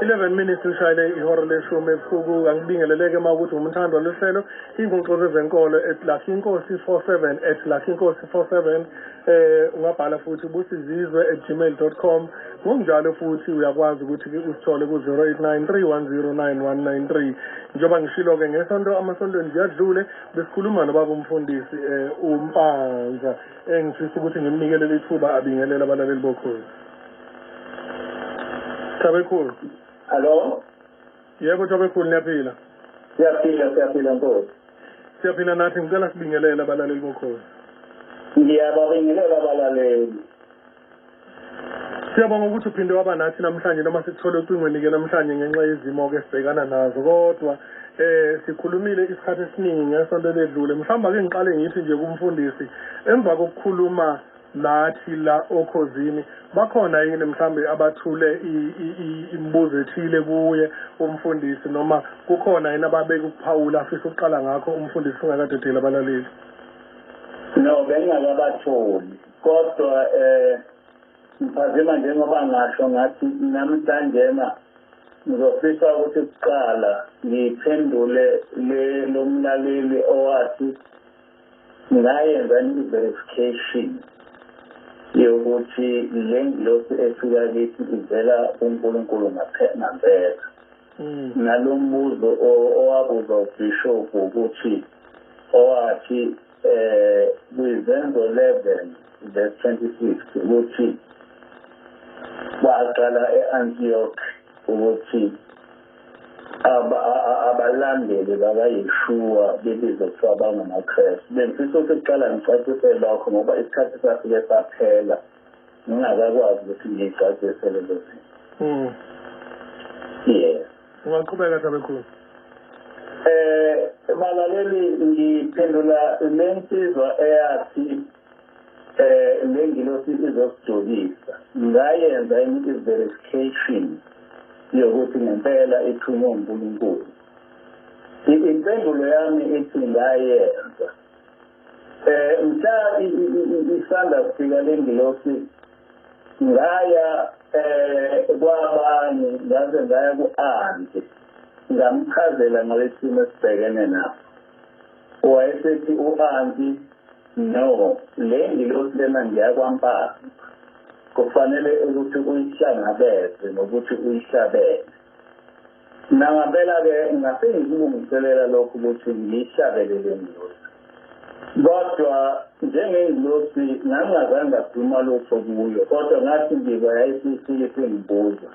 11 minutes lishayile ihora leshumi ebusuku angibingeleleke uma ukuthi umthando lehlelo ingqoqo zenkolo @luckyinkosi47 ungabhala futhi busizizwe@gmail.com ngokunjalo futhi uyakwazi ukuthi usithole ku 0893109193 njengoba ngishilo-ke ngesonto amasonto ngiyadlule besikhuluma nobaba umfundisi uMpanza engifisa ukuthi ngimnikelele ithuba abingelela abalaleli bokhozi. Tabekhulu. Hello? Yebo Tabekhulu niyaphila? Siyaphila Nkosi. Siyaphila nathi ngicela sibingelela abalaleli bokhozi. Ngiyababingelela abalaleli. Siyabonga ukuthi uphinde waba nathi namhlanje noma sikuthole ucingweni-ke namhlanje ngenxa yezimo-ke esibhekana nazo kodwa sikhulumile isikhathi esiningi ngesonto ledlule mhlawumbe-ke ngiqale ngithi nje kumfundisi emva kokukhuluma nathi la okhozini bakhona yini mhlambe abathule imibuzo ethile kuye umfundisi noma kukhona yini ababeka ukuphawula afisa ukuqala ngakho umfundisi ungakadedeli abalaleli? No, bengakabatholi kodwa mphazima njengoba ngasho ngathi namhlanjena ngizofisa ukuthi kuqala ngiphendule lo mlaleli owathi ngayenza i-verification yokuthi le ngilosi efika kithi ivela kuNkulunkulu ngempela. Nalo mbuzo owabuza uBishop ukuthi owathi kwizenzo 11 verse 26 ukuthi waqala e-Antioch ukuthi abalandeli bakaYeshua bebizwa kuthiwa bangamaKristu. Bengifisa ukuqala ngicacise lokho ngoba isikhathi sasike saphela ngingakakwazi ukuthi ngiyicacise lezo zinto. Yes. Ungaqhubeka Tabekhulu. Balaleli ngiphendula le nsizwa eyathi le ngilosi izosijulisa ngayenza i-verification yokuthi ngempela ithunywe uNkulunkulu. Impendulo yami ithi ngayenza mhla isanda kufika le ngilosi ngaya kwabanye ngaze ngaya ku-anti ngamchazela ngalesimo esibhekene naso. Wayesethi u-anti no, le ngilosi lena ngiyakwampasa kufanele ukuthi uyihlangabeze nokuthi uyihlabele. Nangempela-ke ngasengikubungiselela lokho ukuthi ngiyihlabele le ngilosi. Kodwa njengengilosi ngangazange ngakhuluma lutho kuyo kodwa ngathi ngiba yayisifike sengibuza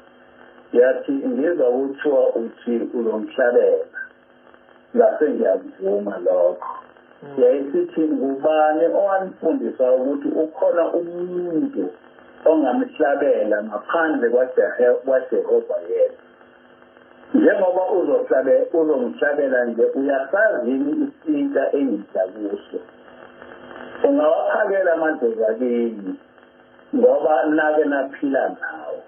yathi ngizwa ukuthiwa uthi uzongihlabela. Ngase ngiyakuvuma lokho. Yayisithi ngubani owanifundisa ukuthi ukhona umuntu ongamhlabela ngaphandle kwaJehova yedwa. Njengoba uzomhlabela nje uyasazi isinta engidakuso. Ungawaphakela amadlozi kini ngoba nake naphila nawo.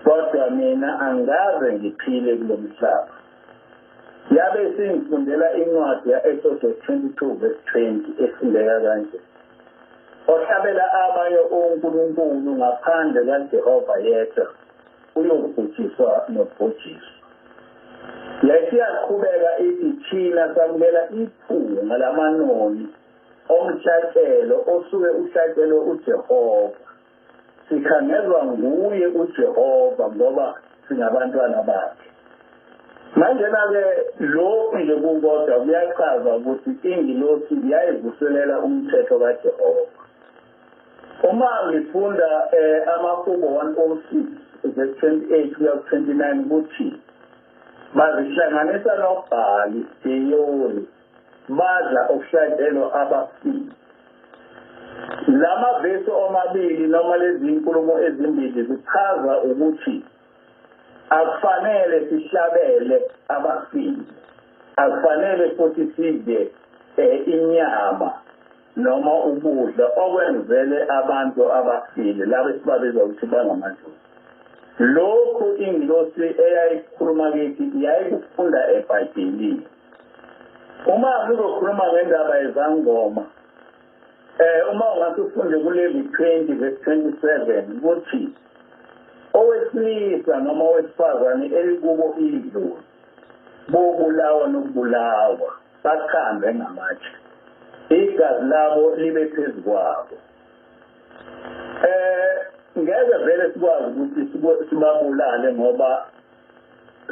Kodwa mina angaze ngiphile kulo mhlaba. Yabe singifundela incwadi ya-Exodus 22 verse 20 efundeka kanje. Ohlabela abanye onkulunkulu ngaphandle kaJehova yedwa uyobhujiswa nobhujiswa. Yasiyaqhubeka ithi thina samukela iphunga lamanoni omhlatshelo osuke uhlatshelwe uJehova. Sikhangezwa nguye uJehova ngoba singabantwana bakhe. Manje-ke lokhu nje kukodwa kuyachaza ukuthi ingilosi yayivuselela umthetho kaJehova. Uma ngifunda amaHubo 106 verse 28 kuya 29 ukuthi bazihlanganisa noBhali Beyori badla okuhlatshelwa abafile. Lama verse omabili noma lezi inkulumo ezimbili zichaza ukuthi akufanele sihlabele abafile. Akufanele futhi sidle inyama noma ukudla okwenzele abantu abafile labo esibabiza ukuthi bangamadlozi. Lokhu ingilosi eyayikhuluma kithi yayikufunda eBhayibhelini. Uma ngizokhuluma ngendaba yezangoma uma ungasufunde kuLevi 20 verse 27 ukuthi wesilisa noma wesifazane elikubo idlozi bobulawa nokubulawa bakhambe ngamatshe igazi labo libe phezu kwabo ngeke vele sikwazi ukuthi sibabulale ngoba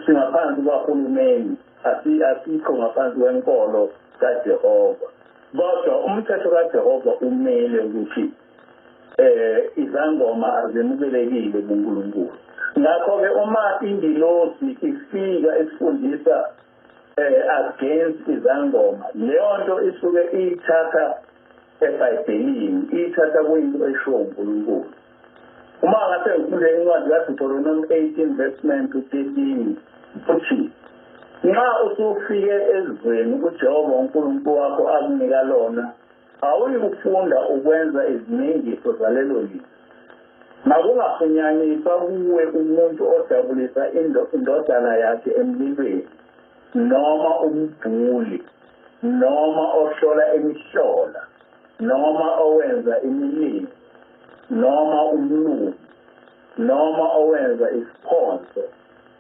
singaphansi kwahulumeni asikho ngaphansi kwenkolo kaJehova kodwa umthetho kaJehova umele ukuthi izangoma azimukelekile kuNkulunkulu ngakho-ke uma ingilosi ifika isifundisa against izangoma leyo nto isuke iyithatha eBhayibhelini iyithatha kuyinto eshiwo uNkulunkulu uma ngase ngifunde incwadi kaDeuteronomy 18 verse 9 to 13 uthi nxa usufike ezweni uJehova uNkulunkulu wakho akunika lona awuyikufunda ukwenza iziningiso zalelo lizwe makungafunyaniswa kuwe umuntu odabulisa indodana yakhe emlilweni noma umbhuli noma ohlola imihlola noma owenza imilingo noma umlungu noma owenza isiphonso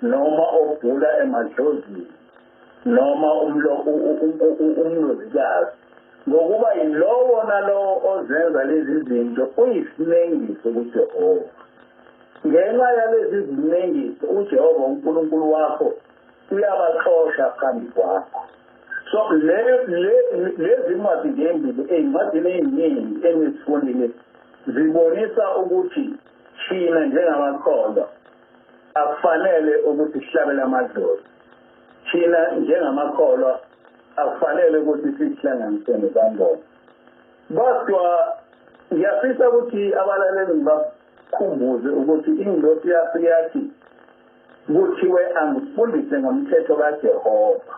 noma obhula emadlozini noma umlozikazi ngokuba yilowo nalowo ozenza lezi zinto uyisinengiso kuJehova ngenxa yalezi zinengiso uJehova uNkulunkulu wakho uyabaxosha phambi kwakho so lezi ncwadi ngembili ey'ncwadini ey'ningi engizifundile zibonisa ukuthi thina njengamakholwa akufanele ukuthi sihlabele amadlozi thina njengamakholwa akufanele ukuthi sihlanganise nezangoma kodwa ngiyafisa ukuthi abalaleli bakhumbuze ukuthi ingilosi yafike yathi kuthiwe angifundise ngomthetho kaJehova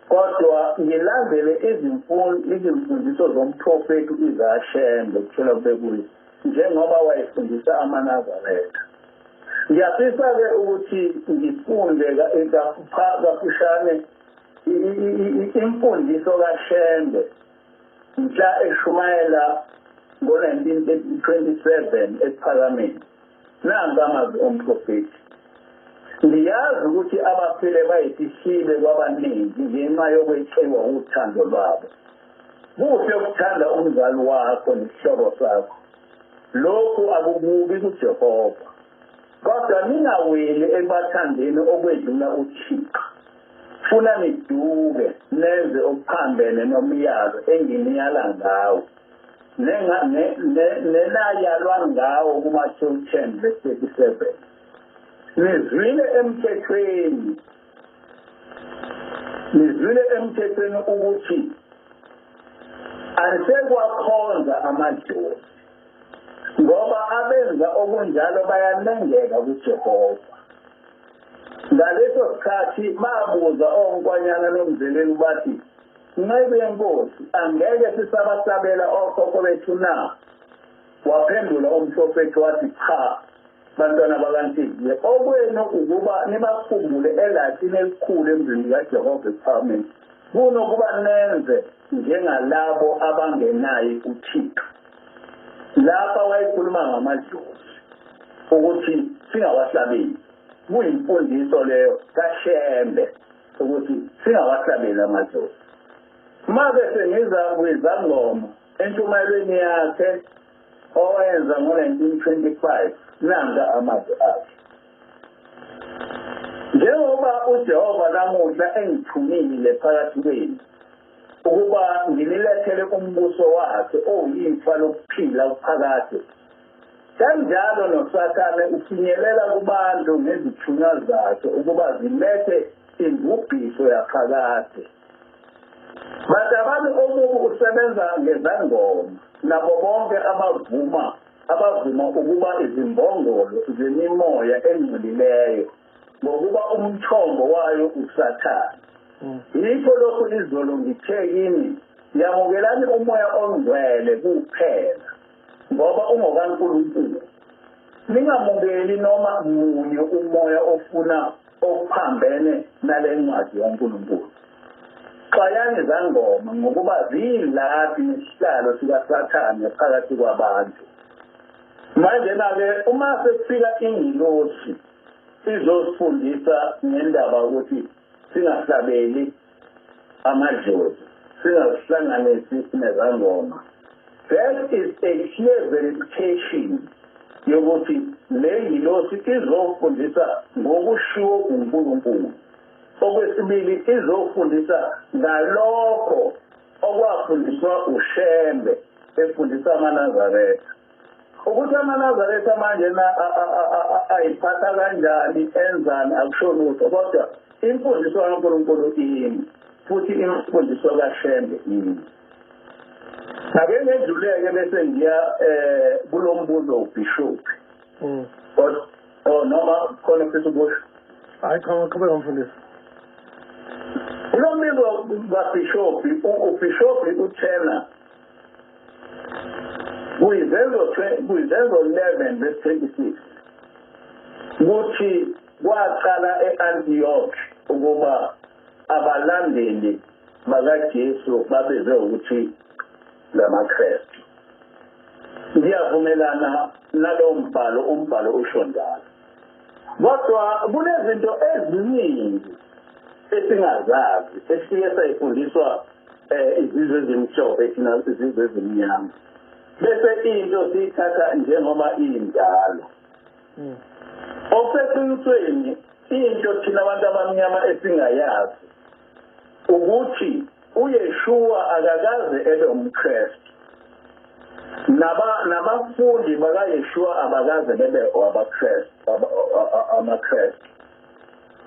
kodwa ngilandele izimfundiso zomprofethi uIzayashembe kuthola kube kuyo njengoba wayefundisa amaNazaretha ngiyafisa-ke ukuthi ngifunde kafushane imfundiso kaShembe mhla eshumayela ngo-1927 ePhalamende nanka amazwi omprofethi ndiyazi ukuthi abaphile bayisishile kwabaningi ngenxa yokweqiwa uthando lwabo kuhle ukuthanda umzali wakho nesihlobo sakho lokhu akukubi kuJehova kodwa ningaweli ebathandeni okwedlula uThixo funa niduke nenze okuphambene nomyalo enginiyala ngawo nenayalwa ngawo kuMathewu 10 verse 37 nizwile emthethweni ukuthi asekwakhonza amadlozi ngoba abenza okunjalo bayanengeka kuJehova ngaleso sikhathi babuza onkwanyana nomzeleni bathi nqebe yenkosi angeke sisabasabela okhokho bethu na waphendula umprofethi wathi cha bantwana bakaNthiziwe okwenu ukuba nibakhumbule elathini elikhulu emzini kaJehova ePhalamende kunokuba nenze njengalabo abangenayo uThixo lapha wayekhuluma ngamadlozi ukuthi singawahlabeli kuyimfundiso leyo kaShembe ukuthi singawahlabeli amadlozi mase sengiza kwizangoma entshumayelweni yakhe owenza ngo-1925 nanga amazwi akhe njengoba uJehova namuhla engithumile phakathi kwenu ukuba ngililethele umbuso wakhe oyifa lokuphila phakathi kanjalo noSathane ufinyelela kubantu ngezithunywa zakhe ukuba zilethe ingubhiso yaphakade But abantu omubi usebenza ngezangoma nabo bonke abavuma ukuba izimbongolo zemimoya engcolileyo ngokuba umthombo wayo usathana. Yikho lokhu izolo ngithe kimi yamukelani umoya ongcwele kuphela ngoba ungokaNkulunkulu. Ningamukeli noma munye umoya ofuna okuphambene nale ncwadi kaNkulunkulu. Xayani izangoma ngokuba ziyilapi nesihlalo sikaSathane phakathi kwabantu. manje na-ke uma sekufika ingilosi izosifundisa ngendaba ukuthi singahlabeli amadlozi singahlanganisi nezangoma. That is a clear verification yokuthi le ngilosi izofundisa ngokushiwo uNkulunkulu. Okwesibili izofundisa ngalokho okwafundiswa uShembe efundisa amaNazaretha. Ukuthi amaNazaretha manje ayiphatha kanjani enzani akusho lutho kodwa imfundiso kaNkulunkulu yini futhi imfundiso kaShembe yini. Ake ngedluleke bese ngiya kulombuzo uBishop. Noma khona mfethu Busho. Hayi qhubeka mfundisi. Kulombuzo kaBishop uBishop uthena kuyizenzo 11 verse 26 kuthi kwaqala eAntioch ukuba abalandeli bakaJesu babeze ukuthi lamaKristu. Ngiyavumelana nalo umbhalo usho njalo. Kodwa kunezinto eziningi esingazazi esike sayifundiswa izizwe ezimhlophe thina izizwe ezimnyama. Bese into siyithatha njengoba iyindalo. Okuseqinisweni into thina abantu abamnyama esingayazi ukuthi uYeshua akakaze ebe umKristu. Nabafundi bakaYeshua abakaze bebe amaKristu.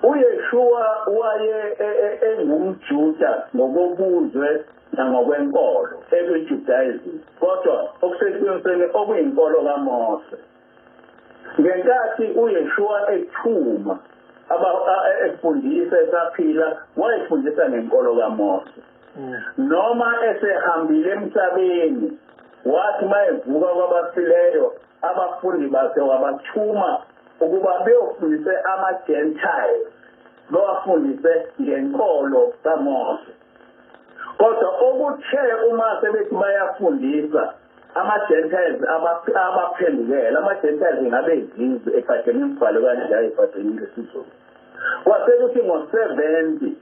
uYeshua waye engumJuda ngokobuzwe nangokwenkolo ekwiJudaism kodwa okuseqinisweni okuyinkolo kaMose. Ngenkathi uYeshua ethuma efundisa esaphila wayefundisa ngenkolo kaMose. Noma esehambile emhlabeni wathi mayevuka kwabafileyo abafundi bakhe wabathuma ukuba beyofundise ama-Gentiles bawafundise ngenkolo kaMose. Kodwa okuthe uma sebethi bayafundisa ama-Gentiles abaphendukela ama-Gentiles ngabe izizwe ephatheni imibhalo kanjalo ephatheni ngesizulu. Kwasekuthi ngo-70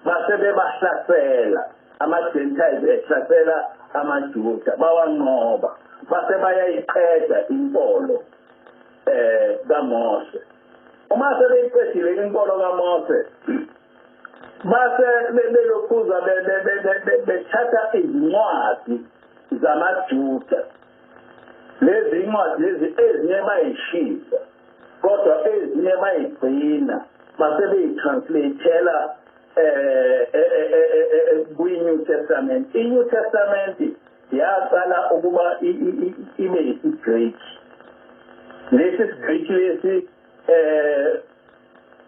base bebahlasela ama-Gentiles ehlasela amaJuda bawanqoba base bayayiqeda inkolo kaMose. Uma sebeyiqedile inkolo kaMose base belokhuza bethatha izincwadi zamaJuda. Lezi incwadi lezi ezinye bayishisa kodwa ezinye bayigcina base beyitranslateela kwi-New Testament. I-New Testament yaqala ukuba ibe yisiGreek. Lesi siGreek lesi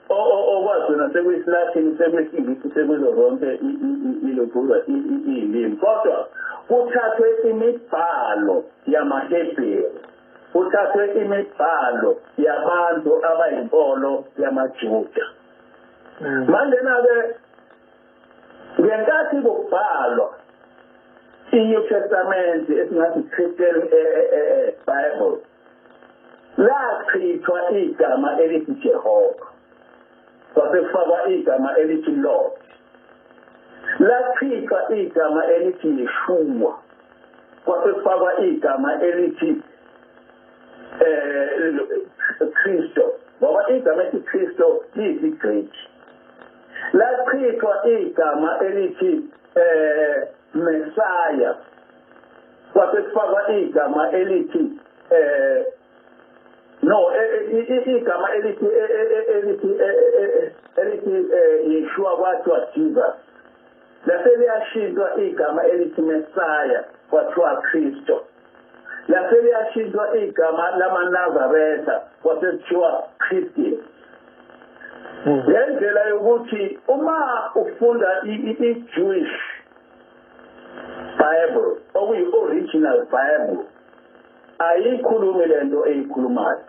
okwazona sekuyisiLatin sekuyisingisi sekuzo zonke ilokhuza iy'limi kodwa kuthathwe imibhalo yamaHebheru kuthathwe imibhalo yabantu abayinkolo yamaJuda. Manje-ke ngenkathi kubhalwa i-New Testament esingathi Christian Bible lachithwa igama elithi Jehova kwasekufakwa igama elithi Lord. Lachithwa igama elithi Yeshua kwasekufakwa igama elithi Kristo ngoba igama elithi Kristo liyisiGreek. Lachithwa igama elithi Messiah kwasekufakwa igama elithi igama elithi Yeshua kwathiwa Jesus. Lase liyashintshwa igama elithi Messiah kwathiwa Kristo. Lase liyashintshwa igama lamaNazaretha kwasekuthiwa Christian. Ngendlela yokuthi uma ufunda i-Jewish Bible okuyi-original Bible ayikhulumi lento eyikhulumayo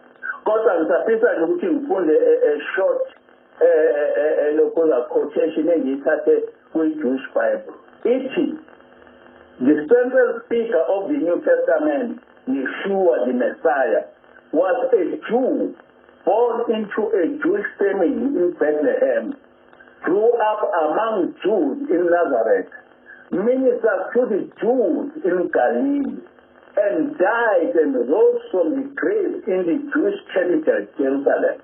kodwa ngisafisa nje ukuthi ngifunde short lokhuza quotation engiyithathe kwi-Jewish Bible ithi The central speaker of the New Testament, Yeshua the Messiah, was a Jew born into a Jewish family in Bethlehem, grew up among Jews in Nazareth, ministered to the Jews in Galilee, and died and rose from the grave in the Jewish capital, Jerusalem.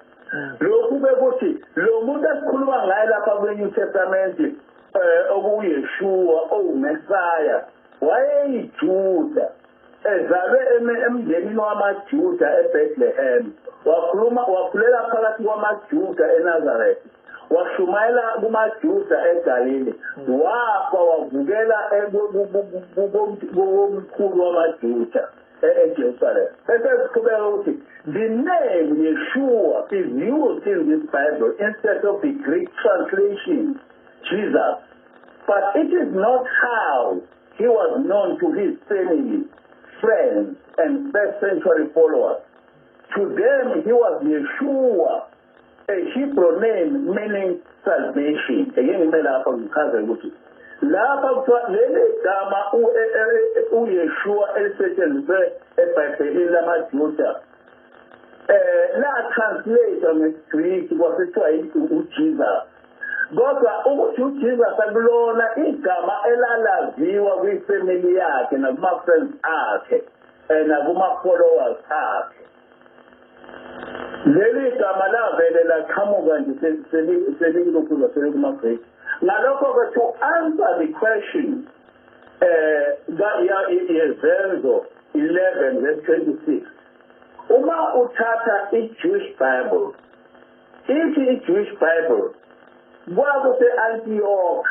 Lokhu bekuthi lo muntu asikhuluma ngaye lapha kweNew Testament okuyeshua owuMessiah wayeyiJuda ezalwe emndenini wamaJuda eBethlehem wakhulela phakathi kwamaJuda eNazareth washumayela kumaJuda eGalile wafa wavukela kumkhulu wamaJuda eJerusalem. The name Yeshua is used in this Bible instead of the Greek translation Jesus, but it is not how he was known to his family, friends, and first century followers. To them, he was Yeshua, a Hebrew name meaning salvation. Again, lapha kuthiwa leli gama uYeshua elisetshenziswe eBhayibhelini lamaJuda la translate ngeGreek kwasithiwa uJesus. Kodwa ukuthi uJesus akulona igama elalaziwa kwifamily yakhe nakuma-friends akhe nakuma-followers akhe. Leli gama lavele laqhamuka nje selilokhuza selikumaGreek. Ngalokho-ke, to answer the question Yezenzo 11 verse 26, uma uthatha i-Jewish Bible, ithi i-Jewish Bible kwakuse-Antioch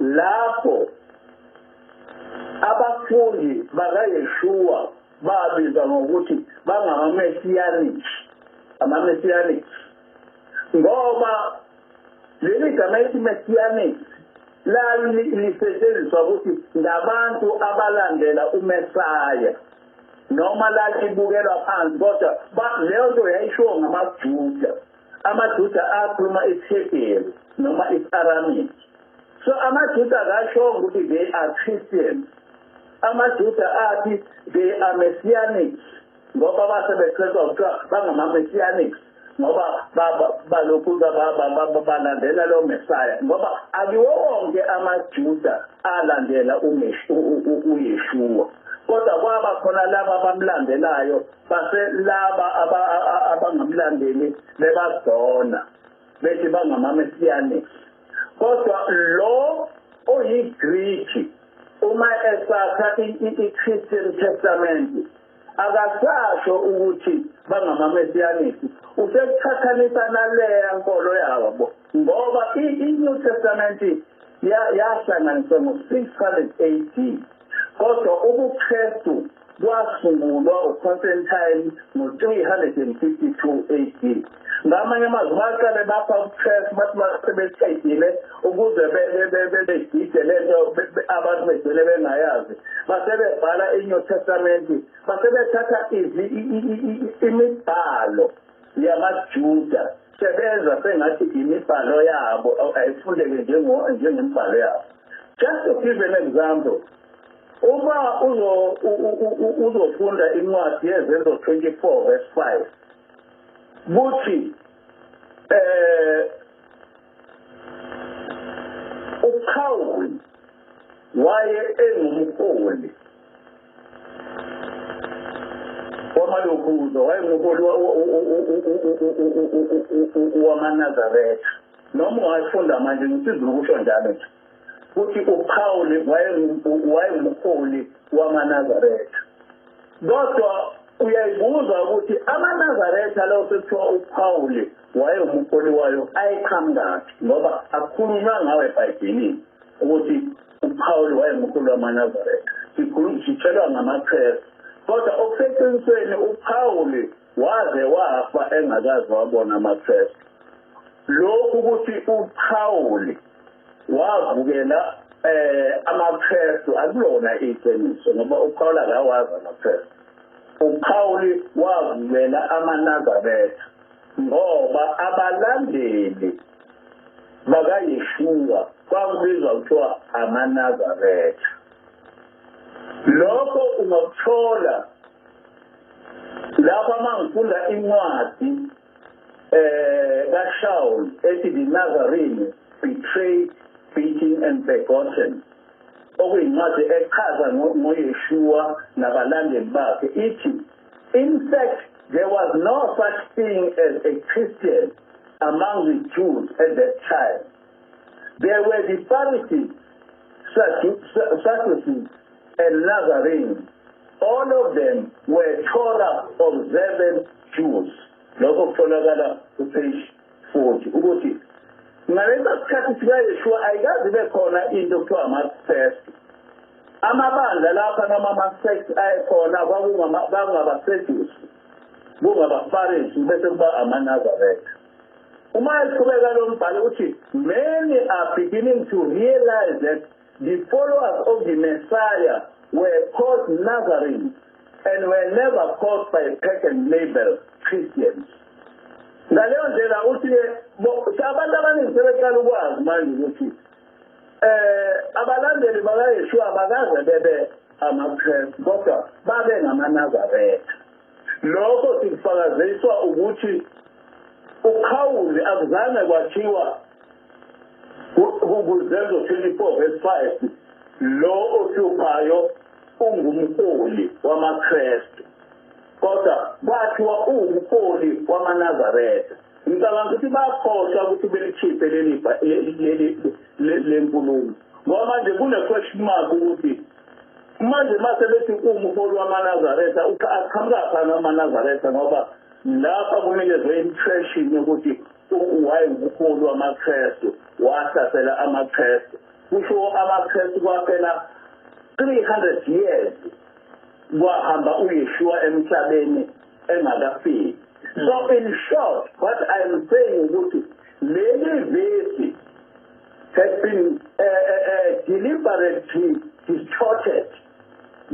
lapho abafundi bakaYeshua babizwa ngokuthi bangama-Messianic, ama-Messianic, ngoba leli gama elithi Messianic lisetshenziswa ukuthi ngabantu abalandela uMesaya noma lalibukelwa phansi, kodwa leyo nto yayishiwo ngamaJuda. AmaJuda akhuluma isiHebheru noma isi-Aramaic. So amaJuda akasho ukuthi they are Christians. AmaJuda athi they are Messianics ngoba basebechetha kuthiwa bangama-Messianics ngoba balokhuza balandela lo Messiah, ngoba akiwo wonke amaJuda alandela uYeshua, kodwa kwaba khona laba abamlandelayo base laba abangamlandeli bebadona bethi bangama-Messianics. Kodwa lo oyiGreek uma esakha i-Christian Testament akasasho ukuthi bangama-Messianics, usekuthathanisa naleya nkolo yabo ngoba i-New Testament yahlanganiswa ngo-600 AD, kodwa ubuKristu kwasungulwa uConstantine ngo-352 AD. Ngamanye amazwi baqale bapha ubuKristu bathi basebethethile ukuze begide lento abantu begcine bengayazi, basebebhala iNew Testament, basebethatha imibhalo yamaJuda sebenza sengathi imibhalo yabo ayifundeke njengemibhalo yabo. Just to give an example, uma uzofunda incwadi yeZenzo 24 verse 5 kuthi uPawuli waye engumholi wamalokhuzo, wayengumholi wamaNazaretha, noma wayefunda manje ngisiza ukusho njalo nje ukuthi uPawuli wayengumholi wamaNazaretha. Kodwa uyayibuza ukuthi amaNazaretha lawo sekuthiwa uPawuli wayengumholi wayo ayiqhamukaphi, ngoba akukhulunywa ngawo eBhayibhelini ukuthi uPawuli wayengumholi wamaNazaretha, sitshelwa ngamaKrestu. Kodwa okuseqinisweni uPawuli waze wafa engakazi wabona amaKrestu. Lokhu ukuthi uPawuli wavukela amaKrestu akulona iqiniso, ngoba uPawuli akawazi amaKrestu. uPawuli wavumela amaNazaretha ngoba abalandeli bakaYeshua kwakubizwa kuthiwa amaNazaretha. lokho ungakuthola lapha mangifunda incwadi kaShaul ethi the Nazarene betrayed, beaten and begotten, okuyincwadi echaza ngoYeshua nabalandeli bakhe ithi, in fact there was no such thing as a Christian among the Jews at that time. There were the Pharisees, Sadducees and Nazarenes. All of them were Torah observant Jews. Lokho kutholakala kupage 40 ukuthi ngalesa sikhathi sikaYeshua ayikaze bekhona into kuthiwa ama-sects. Amabandla lapha noma ama-sects ayekhona kwakungaba-Sadducees, kungaba-Pharisees bese kuba ama-Nazareth. Uma eqhubeka lo mbhalo uthi many are beginning to realize that the followers of the Messiah were called Nazarenes and were never called by a pagan label Christians. Ngaleyo ndlela uthi abantu abaningi sebeqala ukwazi manje ukuthi abalandeli bakaYeshua bakaze bebe amaKristu kodwa babe ngamaNazaretha. Lokho sikufakaziswa ukuthi uPawuli akuzange kwathiwa kuZenzo 24 verse 5 lo ohluphayo ungumholi wamaKristu kodwa kwathiwa ungumholi wamaNazaretha. Ngicabanga ukuthi bakhohlwa ukuthi belikhiphe lenkulumo ngoba manje kune-question mark ukuthi manje mase bethi ungumholi wamaNazaretha aqhamuka ngamaNazaretha ngoba lapha kumele impression yokuthi wayengumholi wamaKristu wahlasela amaKristu kusho amaKristu kwaphela 300 years kwahamba uYeshua emhlabeni engakafiki. So in short, what I am saying ukuthi leli verse has been deliberately distorted.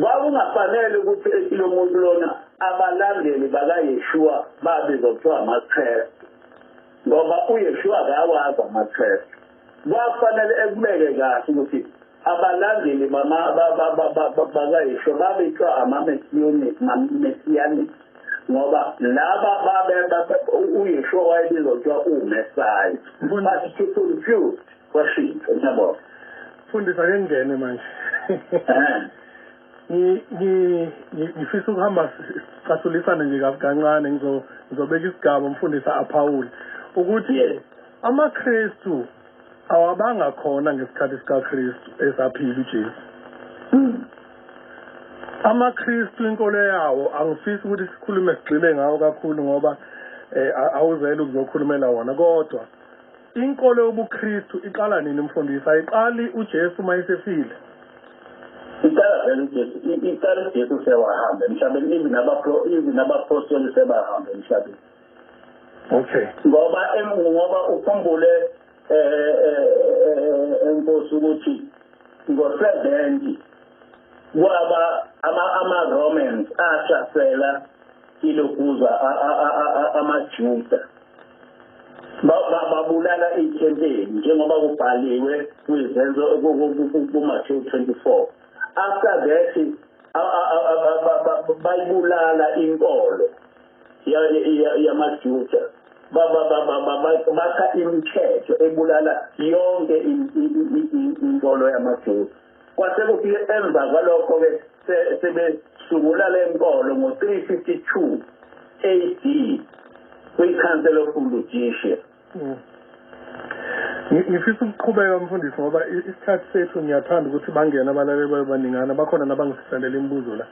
Kwakungafanele ukuthi esilo muntu lona abalandeli bakaYeshua babizwa kuthiwa amaKristu ngoba uYeshua akawazi amaKristu. Kwafanele ekubeke kahle ukuthi abalandeli bakaYeshua babizwa ama-Messianic ngoba laba uYeshua wayebizwa kuthiwa uMessiah. But to confuse kwashintsha ngiyabona. Mfundisi ake ngene manje. Ngifisa ukuhamba sicathulisane nje kancane ngizobeka isigaba umfundisi aPawuli ukuthi amaKristu awabanga khona ngesikhathi sikaKristu esaphila uJesu. AmaKristu inkolo yawo angifisi ukuthi sikhulume sigxile ngawo kakhulu ngoba awuzele ukuzokhulumela wona kodwa inkolo yobuKristu iqala nini mfundisi? Ayiqali uJesu mayesefile? Iqala vele uJesu, iqala uJesu sewahamba emhlabeni, even abapostoli sebahamba emhlabeni. Okay. Ngoba ukhumbule enkosi ukuthi ngo-70 kwaba ama-Romans ahlasela ilokuza amaJuda babulala ithempeli njengoba kubhaliwe kwizenzo kuMathewu 24. After that bayibulala inkolo yamaJuda bakha imithetho ebulala yonke inkolo yamaJuda. Kwase kufike emva kwalokho-ke sebesungula le nkolo ngo-352 AD kwi-Council of Laodicea. Ngifisa ukuqhubeka mfundisi ngoba isikhathi sethu ngiyathanda ukuthi bangene abalaleli babaningana bakhona nabangisendela imibuzo la.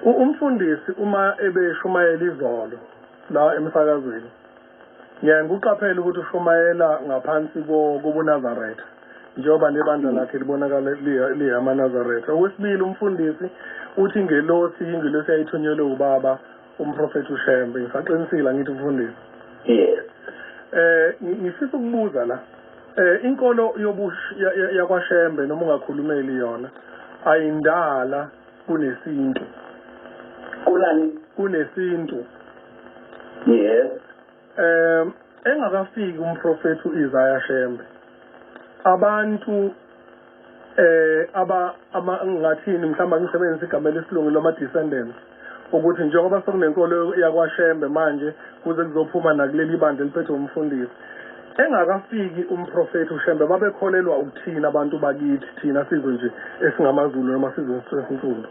Umfundisi uma ebeshumayela izolo la emsakazweni ngiyangikuqaphela ukuthi ushumayela ngaphansi kobuNazaretha njengoba nebandla lakhe libonakala liyamaNazaretha. Okwesibili umfundisi uthi ingelosi ayithunyelwe ubaba umprofeti uShembe. Ngisaqinisile ngithi umfundisi. Yes. Ngifisa ukubuza la inkolo yakwaShembe noma ungakhulumeli yona ayindala kunesintu. Kunesintu. Yes. Engakafiki umprofeti uIsaiah Shembe abantu ngathini mhlawumbe ngisebenzisa igama lesilungu loma descendants ukuthi njengoba sekunenkolo yakwaShembe manje kuze kuzophuma nakuleli bandla eliphethe umfundisi engakafiki umprofeti uShembe babekholelwa ukuthina abantu bakithi thina sizwe nje esingamaZulu noma sizwe sesinsundu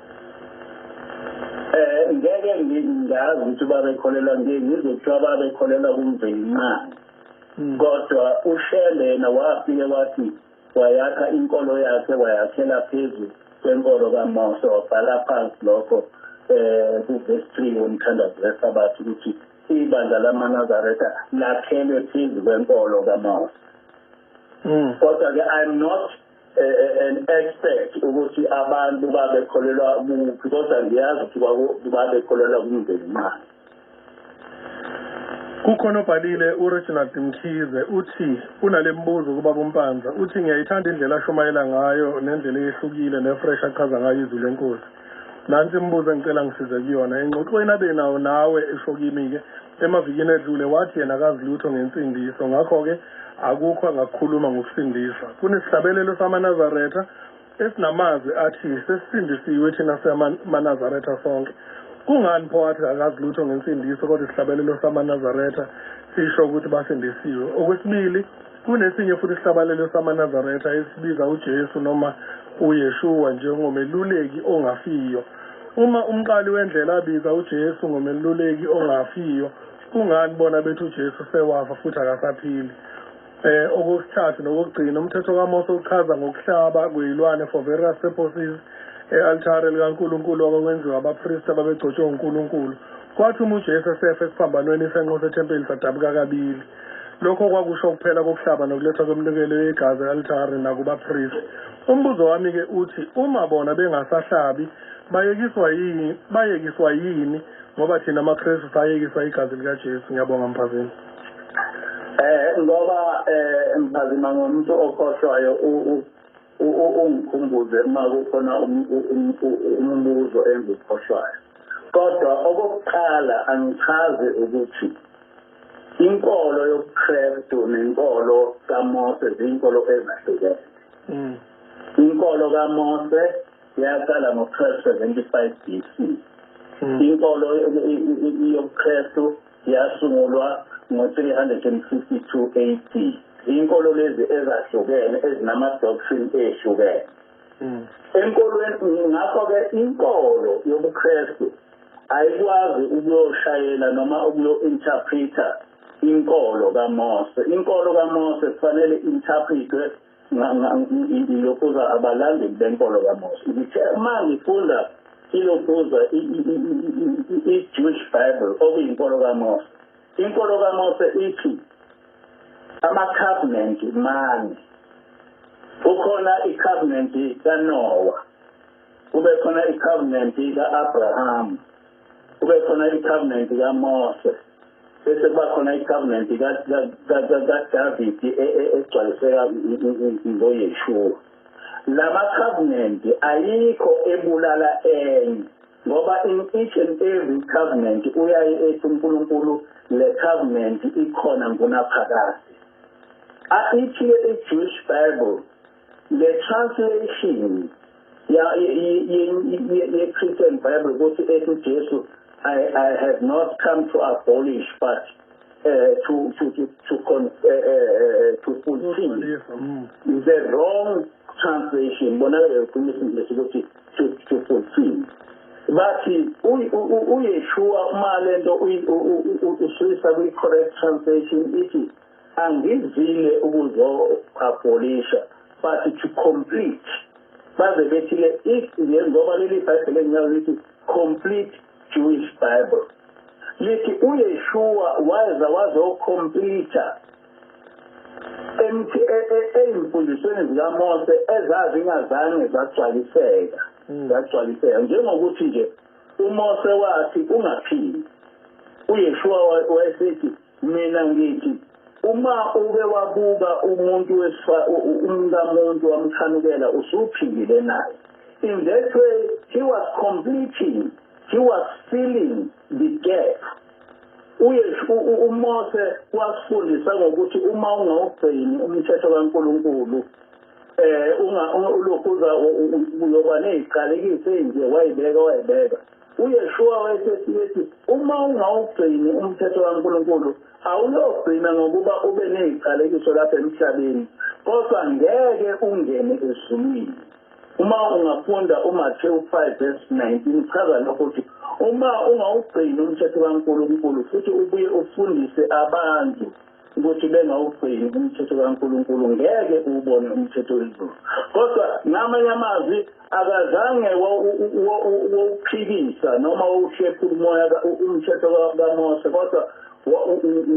ngeke ngingazi ukuthi babekholelwa ngizokuthiwa babekholelwa kumvelinqangi kodwa uShembe yena wafike wathi wayakha inkolo yakhe wayakhela phezulu kwenkolo kaMose wabhala phansi lokho ku-verse 3 womthandazo wesabatha ukuthi ibandla lamaNazaretha lakhelwe phezu kwenkolo kaMose. Kodwa-ke I'm not an expert ukuthi abantu babekholelwa kuphi kodwa ngiyazi ukuthi babekholelwa kumvelinqangi. Kukhona obhalile uReginald Mkhize uthi unalembuzo kuba bompanza uthi ngiyayithanda indlela ashumayela ngayo nendlela eyehlukile nefresh achaza ngayo izwi lenkosi. Nansi imibuzo engicela ngisize kuyona engxoxweni abe nawo nawe eshokimi-ke emavikini edlule wathi yena akazi lutho ngensindiso ngakho-ke akukho angakukhuluma ngokusindisa. Kunesihlabelelo samaNazaretha esinamazwi athi sesisindisiwe thina samaNazaretha sonke. Kungani pho wathi akazi lutho ngensindiso kodwa isihlabelelo samaNazaretha sisho ukuthi basindisiwe? Okwesibili kunesinye futhi isihlabelelo samaNazaretha esibiza uJesu noma uYeshua njengomeluleki ongafiyo. Uma umqali wendlela abiza uJesu ngomeluleki ongafiyo kungani bona bethi uJesu sewafa futhi akasaphili? Okwesithathu nokugcina umthetho kaMose uchaza ngokuhlaba kuyilwane for various purposes e-altare likaNkulunkulu okwenziwa abapristi ababegcotshwe uNkulunkulu. Kwathi uJesu esefa esiphambanweni senqo sethempeli sadabuka kabili. Lokho kwakusho kuphela kokuhlaba nokulethwa kweminikelo yegazi e-altare nakubapristi. Umbuzo wami-ke uthi uma bona bengasahlabi bayekiswa yini ngoba thina amaKristu sayekiswa igazi likaJesu? Ngiyabonga Mphazini. Ngoba Mphazima ngomuntu okhohlwayo ungikhumbuze uma kukhona umbuzo engikhohlwayo. Kodwa okokuqala angichaze ukuthi inkolo yobuKristu nenkolo kaMose zinkolo ezahlukene. Inkolo kaMose yaqala ngo-1275 BC. Inkolo yobuKristu yasungulwa ngo-352 AD. Inkolo lezi ezahlukene ezinama-doctrine ehlukene. Enkolweni ngakho-ke inkolo yobuKristu ayikwazi ukuyoshayela noma ukuyo-interpreta inkolo kaMose. Inkolo kaMose kufanele interpretwe ilokuza abalandeli benkolo kaMose. Uma ngifunda ilokuza i-Jewish Bible okuyinkolo kaMose, inkolo kaMose ithi ama-covenant mane. Kukhona i-covenant kaNoah, kube khona i-covenant ka-Abraham, kube khona i-covenant kaMose, bese kuba khona i-covenant kaDavid egcwaliseka ngoYeshua. Lama-covenant ayikho ebulala enye ngoba in each and every covenant uyaye ethi uNkulunkulu le covenant ikhona ngunaphakade. Ithi i-Jewish Bible le translation ye-Christian Bible ukuthi ethi uJesu I have not come to abolish but to fulfill. The wrong translation to fulfill. But uYeshua uma lento usuyisa kwi-correct translation ithi angizile ukuzo-abolisha but to complete. Baze bethile ngoba leli Bible engiyazi lithi complete Jewish Bible. Lithi uYeshua wazocomplete ey'mfundisweni zikaMose ezazingazange zagcwaliseka. Njengokuthi nje uMose wathi ungaphili. uYeshua wayesethi mina ngithi uma ube wabuka umuntu umkamuntu wamkhanukela usuphilile naye. In that way he was completing, he was filling the gap. uMose wasifundisa ngokuthi uma ungawugcini umthetho kaNkulunkulu ulokhuza uyoba neziqalekiso nje wayibeka uyeshua wayesithi uma ungawugcini umthetho kaNkuluNkulu awuyogcina ngokuba ube neziqalekiso lapha emhlabeni kodwa ngeke ungene ezulwini. Uma ungafunda uMathewu 5:19 chaza lokho ukuthi uma ungawugcini umthetho kaNkuluNkulu futhi ubuye ufundise abantu ukuthi bengawugcini umthetho kaNkuluNkulu ngeke ubone umthetho wezulu. Kodwa ngamanye amazwi akazange wokuphikisa noma wokushephula umoya umthetho kaMose kodwa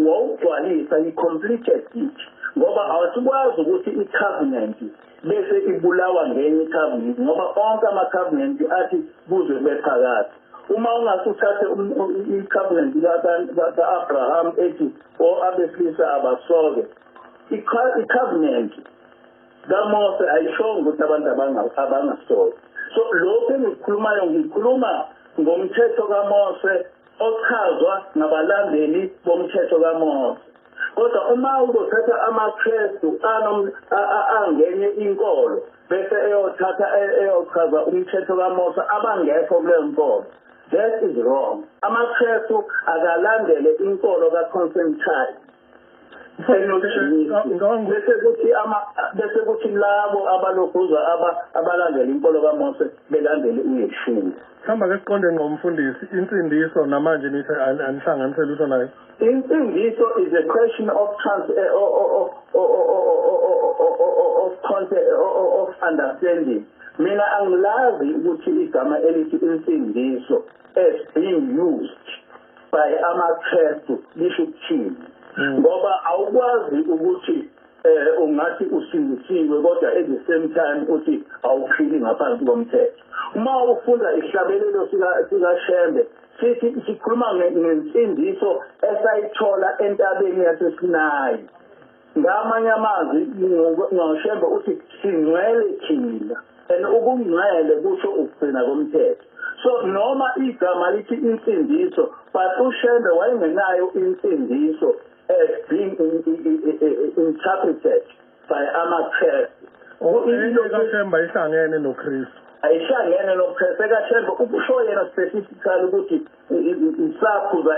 wawugcwalisa i-completed it ngoba awasikwazi ukuthi i-covenant bese ibulawa ngenye i-covenant ngoba onke ama-covenant athi kuze bephakathi. Uma ungasuthathe i-covenant ka-Abraham ethi abesilisa abasoke i-covenant kaMose ayishongo ukuthi abantu abangasoki. So lokhu engikukhulumayo ngikhuluma ngomthetho kaMose ochazwa ngabalandeli bomthetho kaMose. Kodwa uma uzothatha amaKristu angenye inkolo bese eyochaza umthetho kaMose abangekho kuleyo nkolo, that is wrong. AmaKristu akalandele inkolo kaConstantine. Bese kuthi labo abalokhuza abalandela inkolo kaMose belandele uYeshua. Hamba ke siqonde ngomfundisi insindiso namanje nithi anihlanganisele lutho nayo. Insindiso is a question of understanding. Mina angilazi ukuthi igama elithi insindiso is being used by amaKristu lisho ukuthini. Ngoba awukwazi ukuthi ungathi usindisiwe kodwa at the same time uthi awuphili ngaphansi komthetho. Uma ufunda ihlabelelo sikaShembe sithi sikhuluma ngensindiso esayithola entabeni yaseSinayi. Ngamanye amazwi ngoShembe uthi singcwele thina and ukungcwele kusho ukugcina komthetho. So noma igama lithi insindiso but uShembe wayengenayo insindiso as being interpreted by amaKristu. uShembe ihlangene noKristu. Ayihlangene noKristu kaShembe ukusho yena specifically ukuthi isakhuza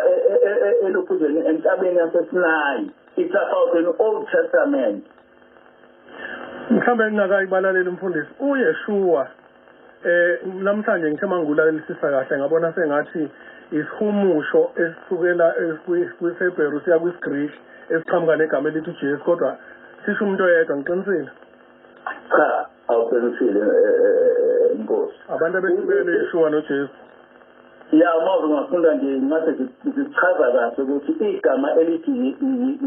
elokhuzeni entabeni yaseSinayi. It's about an Old Testament. Mhlambe ngingakayibalaleli umfundisi uYeshua namhlanje ngithe mangulalelisisa kahle ngabona sengathi isihumusho esukela kwiHebrew siya kwiGreek esiqhamuka negama elithi uJesu kodwa sisho umuntu oyedwa ngiqinisile. Cha awuqinisile Nkosi. Abantu abesibele uYeshua noJesu. Ya uma ungafunda nje ngathi zichaza kahle ukuthi igama elithi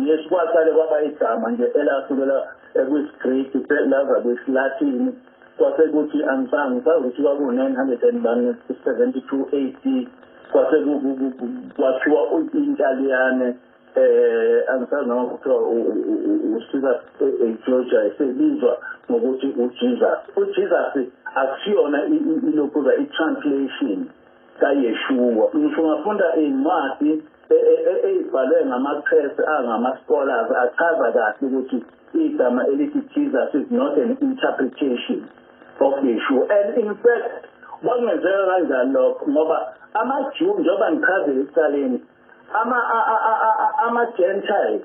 Yesu kwaqale kwaba igama nje elasukela kwiGreek laza kwisiLatin kwase kuthi angisazi ukuthi kwaku-972 AD kwase kwathiwa uIntaliyane angisazi noma kuthiwa uSiza eGeorgia esebizwa ngokuthi uJesus. uJesus akusiyona ilokhuza i-translation kaYeshua. Ngisho ngafunda incwadi eyibhalwe ngamaKristu angama-scholars achaza kahle ukuthi igama elithi Jesus is not an interpretation of Yeshua. And in fact kwangenzeka kanjani lokho ngoba amaJew njengoba ngichazile ekuqaleni ama-Gentiles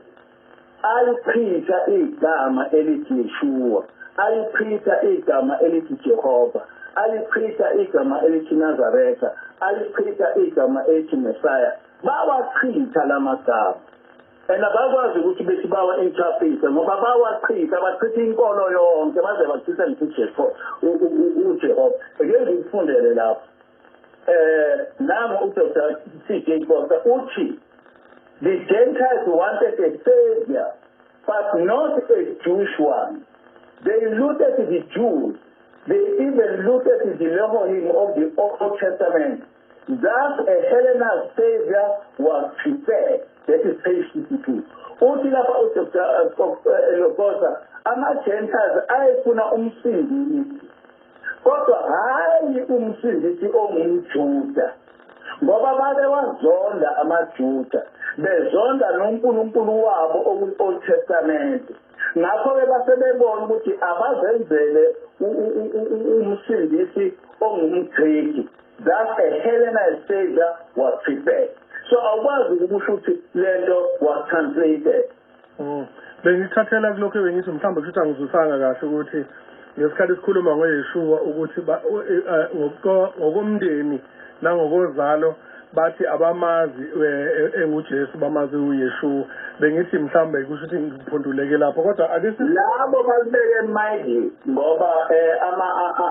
alichitha igama elithi Yeshua, alichitha igama elithi Jehova, alichitha igama elithi Nazaretha, alichitha igama elithi Messiah. Bawachitha lamagama and abakwazi ukuthi bethi bawa-interprete ngoba bawachitha bachitha inkolo yonke baze bachitha ngithi uJehova. Ngeke ngikufundele lapho nami uDr. C.J. Foster uthi the Gentiles wanted a savior but not a Jewish one. They looted the Jews. They even looted the Elohim of the Old Testament. Thus a Hellenist savior was prepared. That is page 52. Uthi lapha uDr. Foster ama-Gentiles ayefuna umsindisi kodwa hayi umsindisi ongumJuda ngoba babe wazonda amaJuda bezonda noNkulunkulu wabo oku-Old Testament. ngakho-ke basebebona ukuthi abazenzele umsindisi ongumgreki. Thus a Hellenized Savior was prepared. So awukwazi ukusho ukuthi lento was translated. Bengithathela kulokho bengithi mhlawumbe kusho angizwisanga kahle ukuthi ngesikhathi sikhuluma ngoYeshua ukuthi ngokomndeni nangokozalo bathi abamazi enguJesu bamazi uYeshua. Bengithi mhlawumbe kusho ukuthi ngiphunduleke lapho kodwa akesi labo balibeke emayini ngoba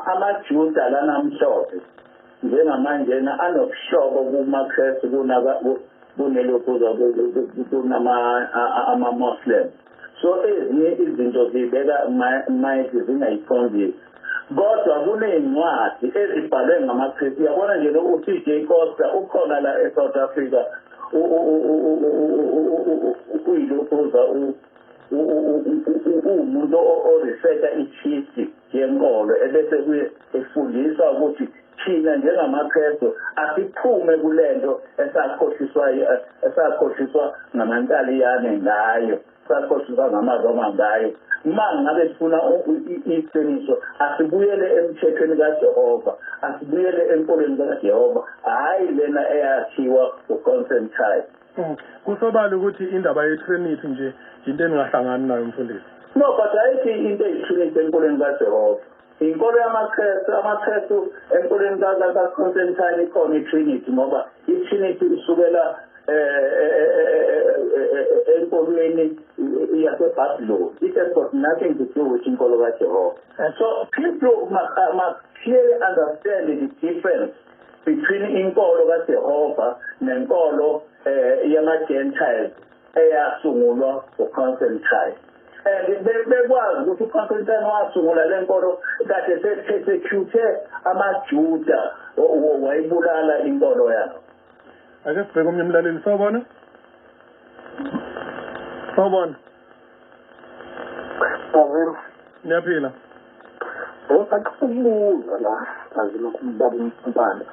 amaJuda lanamhlophe njengamanjena anokuhlobo kumaKristu kunama-Muslim. So ezinye izinto zibeka mayini zingayikhonzisi. Kodwa kuney'ncwadi ezibhalwe ngamaKristu. Uyabona nje lo u-T.J. Costa ukhona la eSouth Africa uyilokhuza umuntu o-researcha i-history yenkolo ebese efundisa ukuthi thina njengamaKristu asiphume kulento esakhohliswa ngamaNtaliyane ngayo, sakhohliswa ngamaRoma ngayo. Ngabe sifuna iqiniso asibuyele emthethweni kaJehova, asibuyele enkolweni kaJehova, hayi lena eyathiwa uConstantine. Kusobala ukuthi indaba yeTrinity nje into engahlangani nayo mfundisi. No, but ayithi into eyiTrinity enkolweni kaJehova. Inkolo amaKristu enkolweni kaConstantine ikhona iTrinity ngoba iTrinity isukela enkolweni yaseBabylon. It has got nothing to do with inkolo kaJehova. So people must clearly understand the difference between inkolo kaJehova nenkolo yama-Gentiles eyasungulwa uConstantine. And bekwazi ukuthi uConstantine wasungula le nkolo kade se-persecute amaJuda wayibulala inkolo yabo. Ake sibheke omnye umlaleli. Sawubona. Sawubona. Niyaphila? Akubuza la azilo kumbaba umpanda.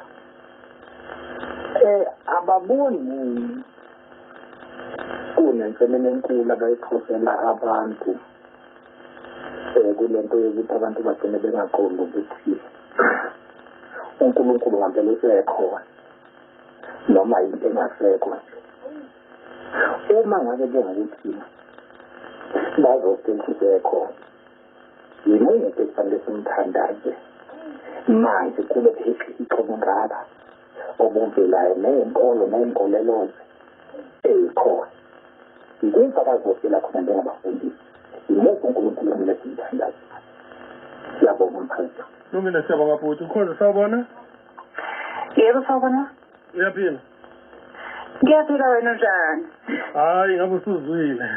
Ababoni kunenselelo enkulu abayiphosela abantu kulento yokuthi abantu bagcine bengaqondi ukuthi uNkulunkulu ngempela usekhona noma into engasekho. Uma ngabe bengukuthi bazothenga usekhona yini esifanele simthandaze manje kube iqobo ngaba obuvelayo ney'nkolelo ey'khona yikuphi abazofela khona njengabafundisi yilokho uNkulunkulu kumele simthandaze. Siyabonga mphakathi. Lungile, siyabonga futhi. Ukhoze. Sawubona. Yebo sawubona. Uyaphila? Ngiyaphila, wena njani? Hayi ngabe usuzwile.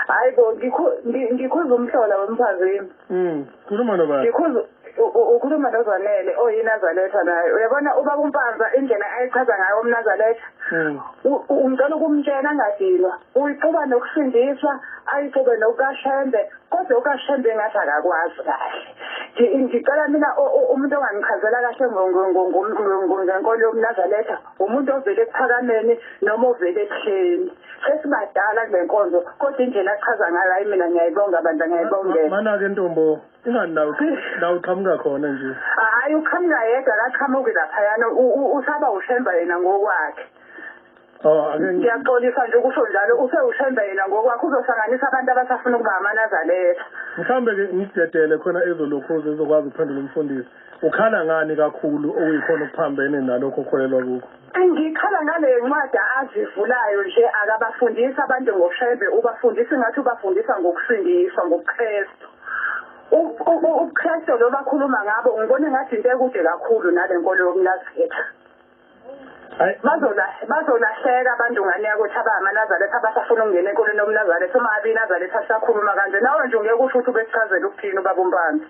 Hayi bo ngikhuza umhlola wemphazini. Khuluma nobani? Ukhuluma noZanele oyinazaletha naye. Uyabona ubaba uMpanza indlela ayichaza ngayo umnazaletha. Ngicela ukumtshela angadilwa. Uyixuba nokusindiswa, ayixube nokashembe, kodwa ukashembe ngathi akakwazi kahle. Ngicela mina umuntu ongangichazela kahle ngenkolo yomnazaletha, umuntu ovele ekuphakameni noma ovele ebuhleni. Sesibadala kule nkonzo kodwa indlela achaza ngayo hayi mina ngiyayibonga bandla ngiyayibongela. Mana-ke ntombo ingani nawe uqhamuka khona nje? Hayi uqhamuka yedwa akaqhamuki laphayana usaba ushemba yena ngokwakhe. Ngiyaxolisa nje ukusho njalo usewushemba yena ngokwakhe uzohlanganisa abantu abasafuna ukuba amanazaletha. Mhlawumbe-ke ngidedele khona ezolokhuza ezokwazi ukuphendula umfundisi. Ukhala ngani kakhulu okuyikhona okuphambene nalokho okholelwa kukho? Ngikhala ngale ncwadi azivulayo nje akabafundisi abantu ngoshebe, ubafundisa ngathi ubafundisa ngokusindiswa ngobuKristu. ubuKristu lo bakhuluma ngabo ngibona ngathi into ekude kakhulu nale nkolo yomnazaretha. Bazolahleka abantu ngani yakuthi abamanazaretha abasafuna ukungena enkolweni yomnazaretha uma abe inazaretha asakhuluma kanje nawe nje ungeke usho ukuthi ubechazela ukuthini ubaba uMpanza.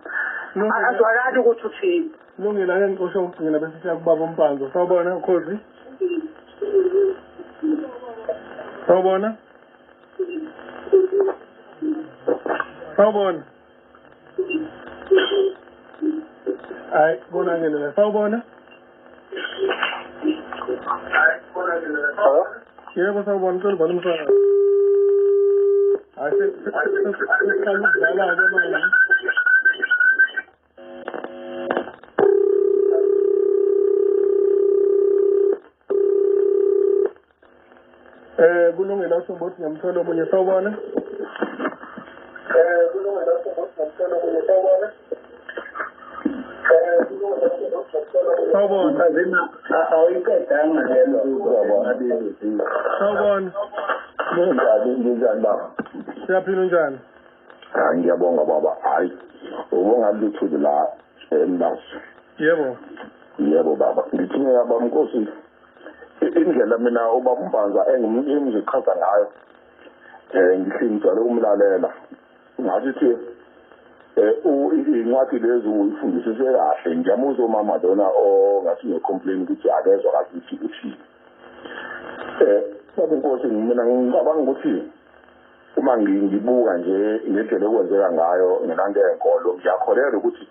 Azwakali ukuthi uthini. Lungile ake ngicoshe ukugcina bese siya kubaba uMpanza. Sawubona Khosi. Sawubona. Sawubona. Ay, bona ngene. Sawubona. Yebo sawubona, ngicela ubani umsana. hayi siqala ukudlala-ke manje. Kulungile Sombothi ngiyamthola omunye sawubona. Kulungile Sombothi ngiyamthola omunye sawubona. Sawubona. Awuyiqedanga lelo uzaba sawubona. Njani baba? Siyaphila unjani? Hayi ngiyabonga baba. Hayi. Ubonga luthuthi la eMlazi. Yebo. Yebo baba. Ngithi baba Nkosi indlela mina ubaba uMbanza engizichaza ngayo ngihlinzwa umlalela ngathi incwadi lezi uyifundisise kahle ngiyamuzwa umama lona ongathi ngecomplain ukuthi akezwa kahle ukuthi baba Nkosi mina ngicabanga ukuthi uma ngibuka nje ngendlela okwenzeka ngayo ngenangenkolo ngiyakholelwa ukuthi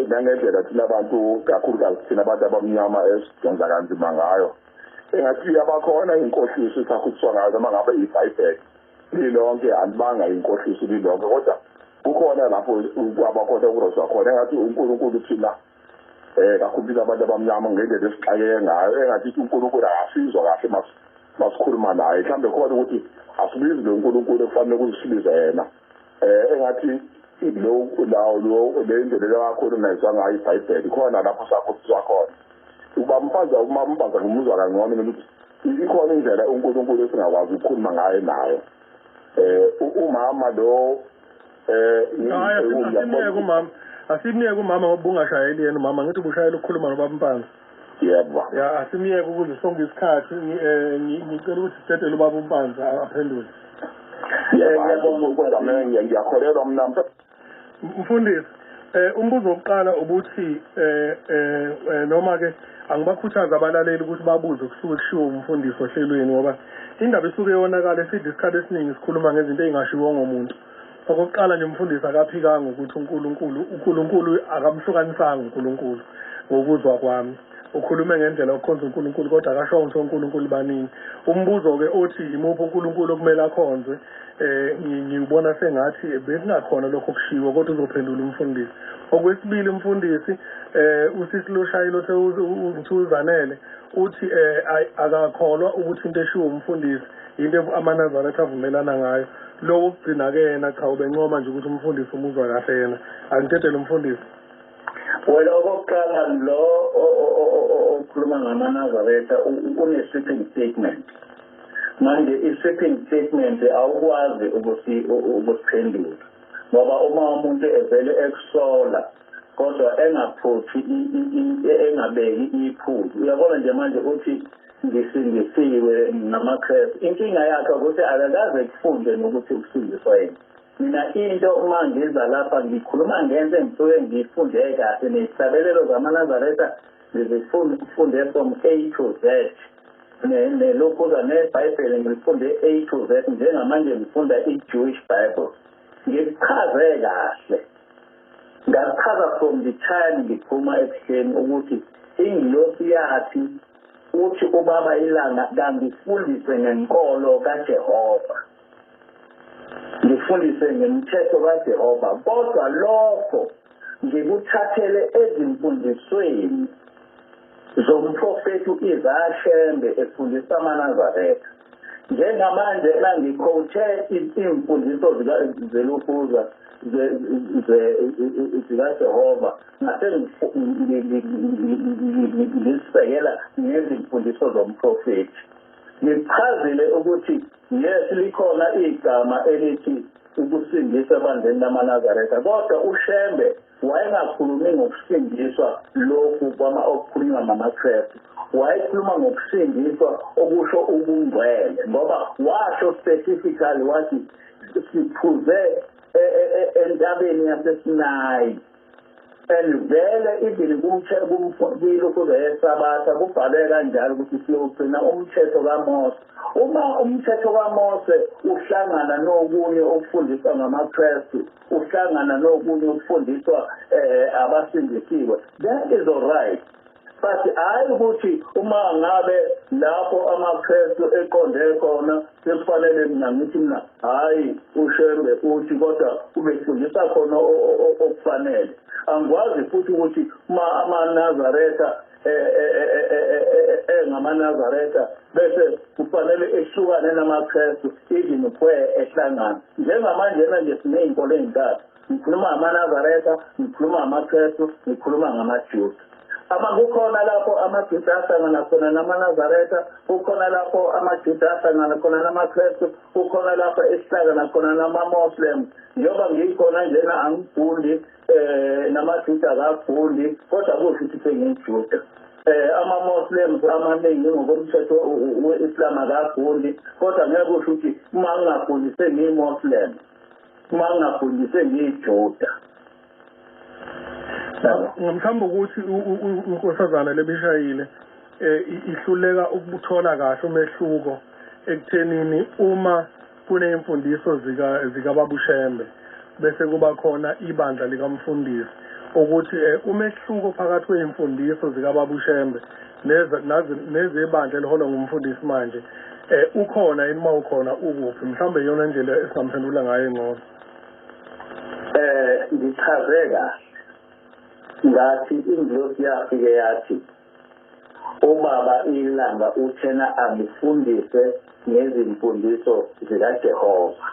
nangendlela thina abantu kakhulukazi thina abantu abamnyama esidonsa kanzima ngayo engathi abakhona inkohliso sakhutswa ngayo noma ngabe iBhayibheli lilonke alibanga inkohliso lilonke kodwa kukhona lapho abakhona ukurozwa khona engathi uNkulunkulu thina kakhulukazi abantu abamnyama ngendlela esixakeke ngayo engathi uNkulunkulu akasizwa kahle masikhuluma naye mhlawumbe khona ukuthi asibizi lo uNkulunkulu kufanele ukuzisibiza yena engathi lo lendlela yakho nayizwa ngayo iBhayibheli khona lapho sakhutswa khona ubamfaza uma umbanza ngumuzwa kangcono ukuthi ikhona indlela uNkulunkulu esingakwazi ukukhuluma ngayo nayo umama lo asimniyeke umama ngoba ungashayeli yena umama ngithi ubushayela ukukhuluma nobaba Mpanza. Yebo. Ya asimniyeke ukuze sonke isikhathi ngicela ukuthi sithethe ubaba Mpanza aphendule. Yebo kodwa mina ngiyakholelwa mina Mfundisi umbuzo wokuqala ubuthi noma ke angibakhuthaza abalaleli ukuthi babuze kusuke kushiwo umfundisi ohlelweni ngoba indaba isuke yonakala esithi isikhathi esiningi sikhuluma ngezinto ezingashiwo ngomuntu. Okokuqala nje umfundisi akaphikanga ukuthi uNkulunkulu akamhlukanisanga uNkulunkulu ngokuzwa kwami. Ukhulume ngendlela okukhonza uNkulunkulu kodwa akasho ukuthi uNkulunkulu banini. Umbuzo ke othi imuphi uNkulunkulu okumele akhonzwe ngibona sengathi besingakhona lokho kushiwo kodwa uzophendula umfundisi. Okwesibili umfundisi usisi loshayilo uthuzanele uthi akakholwa ukuthi into eshiwo umfundisi into amaNazaretha avumelana ngayo. Lo ukugcina ke yena cha ubencoma nje ukuthi umfundisi umuzwa kahle yena. Angitethele umfundisi. Wena okokuqala lo okhuluma ngamaNazaretha une-sweeping statement. Manje i-sweeping statement awukwazi ukusiphendula ngoba uma umuntu evele ekusola kodwa engaphuthi engabeki iphupho uyabona nje manje uthi ngisindisiwe namaKrestu inkinga yakhe ukuthi akakaze kufunde nokuthi ukusindiswa yini. Mina into uma ngiza lapha ngikhuluma ngento engisuke ngiyifunde kahle nezisabelelo zamaNazaretha ngizifunde from A to Z nelokhuza neBhayibheli ngifunde A to Z njengamanje ngifunda i-Jewish Bible ngichaze kahle ngachaza from the time ngiphuma ebuhleni ukuthi ingilosi yathi uthi ubaba ilanga kangifundise ngenkolo kaJehova ngifundise ngemithetho kaJehova kodwa lokho ngikuthathele ezimfundisweni zomprofeti u-Isaiah Shembe efundisa amaNazaretha njengamanje nangikhothe imfundiso zelukhuza zikaJehova ngase ngisekela ngezimfundiso zomprofeti ngichazile ukuthi yes likhona igama elithi ukusindisa ebandleni lamaNazaretha kodwa uShembe wayengakhulumi ngokusindiswa lokhu kwama okukhulunywa ngamaKrestu wayekhuluma ngokusindiswa okusho ubungcwele ngoba washo specifically wathi siphuze entabeni yaseSinayi elivele even kumthetho yesabatha kubhalwe kanjalo ukuthi siyogcina umthetho kaMose. Uma umthetho kaMose uhlangana nokunye okufundiswa ngamaKrestu uhlangana nokunye okufundiswa abasindisiwe, that is all right. but hayi ukuthi uma ngabe lapho amaKristu eqonde khona sekufanele mina ngithi mina hayi uShembe uthi kodwa ubefundisa khona okufanele. Angikwazi futhi ukuthi amaNazaretha ngamaNazaretha bese kufanele ehlukane namaKristu even kwe ehlangana. Njengamanje nje siney'nkolo ey'ntathu, ngikhuluma ngamaNazaretha, ngikhuluma ngamaKristu, ngikhuluma ngamaJuda. Kukhona lapho amaJuda ahlangana khona namaNazaretha, kukhona lapho amaJuda ahlangana khona namaKristu, kukhona lapho esihlangana khona nama-Muslims. Njengoba ngikhona njena angifundi namaJuda akafundi, kodwa kusho ukuthi sengiyiJuda. Ama-Muslims amaningi ngokomthetho we-Islam akafundi, kodwa ngeke kusho ukuthi uma ngingafundi sengiyi-Muslim, uma ngingafundi sengiyiJuda. Ngimthamba ukuthi unkosazana lebishayile ihluleka ukuthola kahle umehluko ekuthenini uma kuneyimfundiso zika babuShembe bese kuba khona ibandla likaMfundisi ukuthi umehluko phakathi kwezimfundiso zika babuShembe nezebandla eliholwa ngumfundisi manje ukhona yini uma ukhona ukuphi mhlawumbe iyona ndlela esingamphendula ngayo engcono. Ngichaze kahle ngathi ingilosi yafike yathi ubaba ilanga uthena angifundise ngezimfundiso zikaJehova.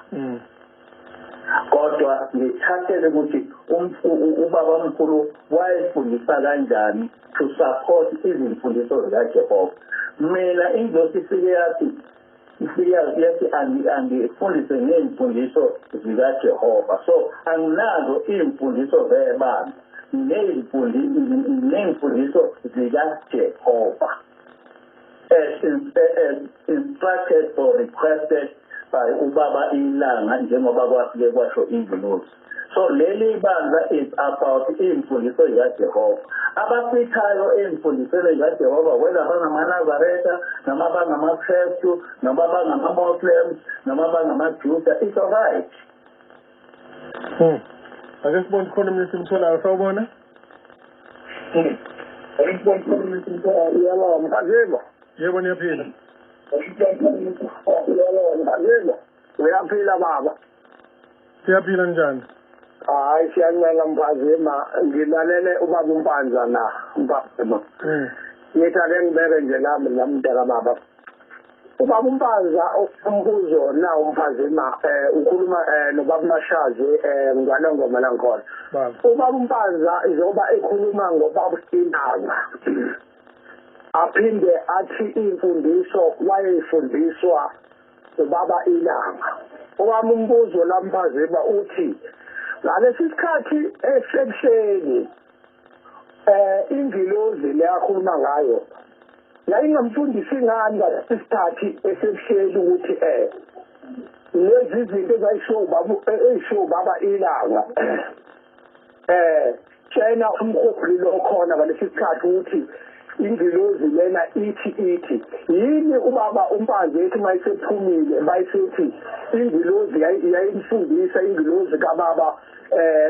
Kodwa ngithathele ukuthi ubaba omkhulu wayefundisa kanjani to support izimfundiso zikaJehova. Mina ingilosi ifike yathi angifundise ngezimfundiso zikaJehova. So anginazo izimfundiso zebandla, ney'mfundiso zikaJehova as instructed or requested by ubaba ilanga njengoba kwafike kwasho ingilosi. So leli bandla is about iy'mfundiso zikaJehova. Abafithayo ey'mfundisweni zikaJehova whether bangamaNazaretha noma bangamaKristu noma bangama-Muslims noma bangamaJuda, it's all right. Ake sibone khona mina simtholayo sawubona. Yebo mphazelo. Yebo niyaphila. Yebo mphazelo. Uyaphila baba. Siyaphila njani? Hayi siyancela mphazema ngilalele ubaba uMpanza na mphazema. Ngithi ake ngibeke nje nami namdala baba. Ubaba uMpanza umbuzo na umphazema ukhuluma nobaba Mashazi ngwanongoma la ngkhona. Ubaba uMpanza izoba ekhuluma ngobaba Ilanga. Aphinde athi imfundiso wayefundiswa ubaba Ilanga. Owami umbuzo lamphazema uthi ngalesi sikhathi esebusheni ingilozi leyakhuluma ngayo yayingamfundisi ngani ngalesi sikhathi esebusheni ukuthi lezi zinto ezayisho baba Ilanga tshena umkhophi lo khona ngalesi sikhathi ukuthi ingilozi lena ithi yini ubaba uMpanza ethi mayisephumile bayisethi ingilozi yayimfundisa ingilozi kababa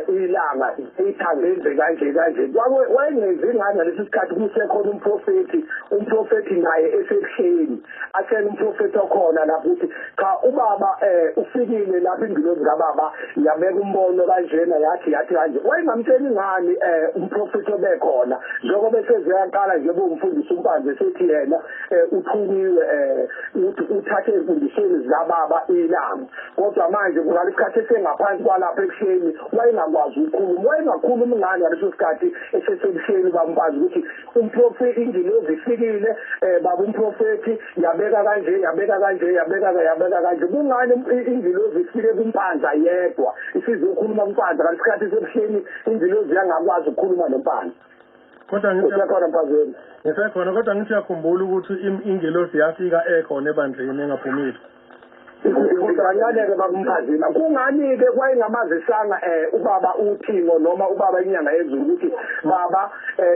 Ilanga ithangenze kanje wayengenzi ngani ngalesi sikhathi kusekhona umprofethi naye esebusheni atshela umprofethi okhona lapho ukuthi cha ubaba ufikile lapho ingilozi kababa yabeka umbono kanjena yathi kanje wayengamtsheli ngani umprofethi obekhona njengoba eseziyaqala nje bomfundisi uMpanza esethi yena uthunyiwe uthathe imfundisweni zikababa Ilanga kodwa manje kungalikhathi esengaphansi kwalapha ebusheni wayengakwazi ukukhuluma wayengakhuluma ngani ngaleso sikhathi esesebusheni baMpanza ukuthi umprofethi ingilozi ifikile baba umprofethi yabeka kanje kungani ingilozi ifike kuMpanza yedwa isizokhuluma kuMpanza ngalesikhathi esebusheni ingilozi yangakwazi ukukhuluma noMpanza. Kodwa ngisekhona kodwa ngithi yakhumbula ukuthi ingilosi yafika ekhona ebandleni engaphumile. Kancane-ke bakumphazima kungani-ke kwayengamazisanga ubaba uThimo noma ubaba inyanga yezulu ukuthi baba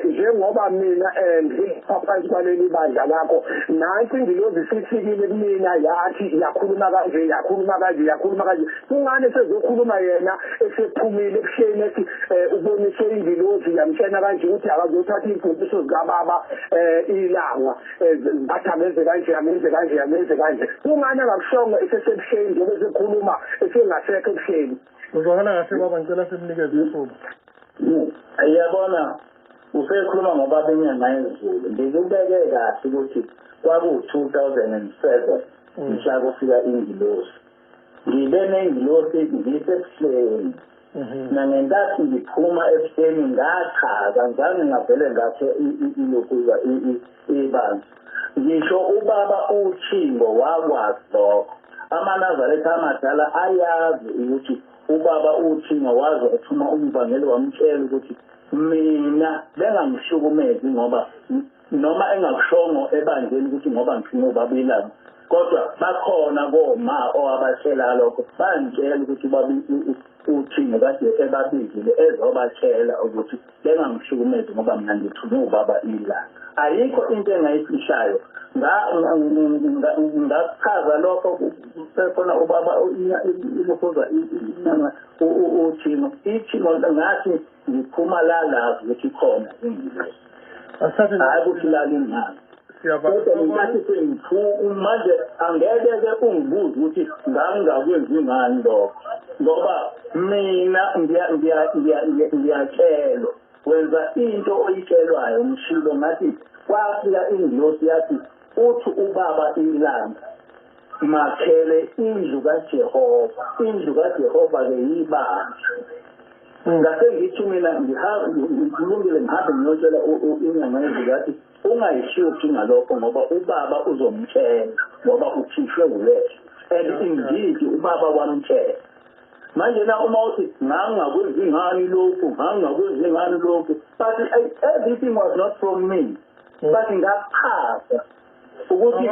njengoba mina ngiphansi kwaleli bandla lakho nansi ingilozi sithikile kumina yathi yakhuluma kanje kungani sezokhuluma yena esephumile ebusheni ethi uboniswe ingilozi yamtshena kanje ukuthi akazothatha imfundiso zikababa ilanga athi amenze kanje kungani akakushongo esesebusheni njengoba esekhuluma esengasekho ebusheni uzwakala kahle baba ngicela simnikeze ithuba Yabona usekhuluma ngobaba inyanga yezulu ngikubeke kahle ukuthi kwaku-2007 mhla kufika ingilosi ngibe nengilosi ngisebuhleni nangenkathi ngiphuma ebuhleni ngachaza ngizange ngavele ngakhe ilokuza ibandla ngisho ubaba uThimbo wakwazi lokho amaNazaretha amadala ayazi ukuthi ubaba uThimbo wazi ukuthuma umvangeli wamtshela ukuthi mina bengamhlukumezi ngoba noma engakushongo ebandleni ukuthi ngoba ngifuna ubaba ilanga kodwa bakhona koma owabashela lokho bangitshela ukuthi ubaba uThimbo kade ebabizile ezobatshela ukuthi bengamhlukumezi ngoba mina ngithuma ubaba ilanga ayikho into engayifishayo ngachaza lokho khona ubaba ilokuza inyanga uThimo iThimo ngathi ngiphuma la ukuthi khona ingilosi hayi ukuthi lali ngani kodwa ngathi manje angeke ungibuze ukuthi ngangakwenzi ngani lokho ngoba mina ngiyatshelwa wenza into oyitshelwayo umshilo ngathi kwafika ingilosi yathi uthi ubaba ilanga makhele indlu kaJehova ke yibandla ngase ngithi mina ngikhulumile ngihambe ngiyotshela inyanga yezikathi ungayishuki ngalokho ngoba ubaba uzomtshela ngoba ukhishwe ulethe and indeed ubaba wamtshela manje na uma uthi ngangakwenzi ngani lokhu but everything was not from me but ngachaza ukuthi